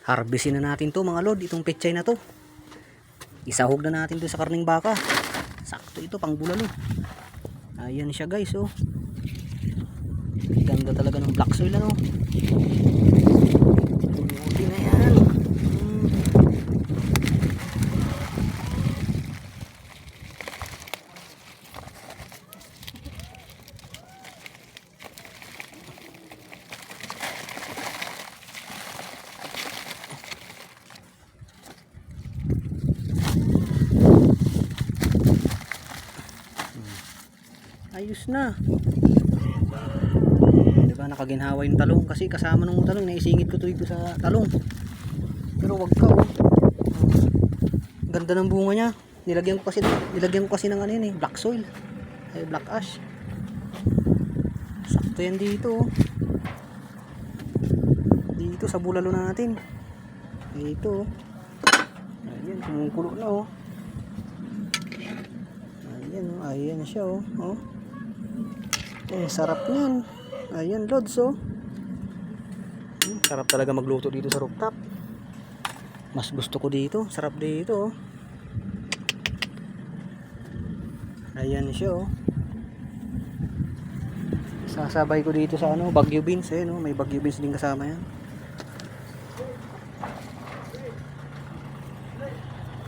Harvestin na natin to mga lord, itong pechay na to. Isahog na natin to sa karning baka. Sakto ito pang bulalo. Ayan siya guys oh. Ganda talaga ng black soil ano. Buti na yan. Ayos na. Diba nakaginhawa yung talong kasi kasama ng talong naisingit ko to dito sa talong. Pero wag ka oh. Ganda ng bunga niya. Nilagyan ko kasi ng ano yun eh, black soil. Ay black ash. Sakto yan dito oh. Dito sa bulalo natin. Dito oh. Ayan, kumukulo na oh. Ayan oh, ayan siya oh. Oh. Sarap niyan. Ayan lods oh. Sarap talaga magluto dito sa rooftop. Mas gusto ko dito, sarap dito oh. Ayan siya oh. Sasabay ko dito sa ano, Baguio beans eh no, may Baguio beans din kasama yan.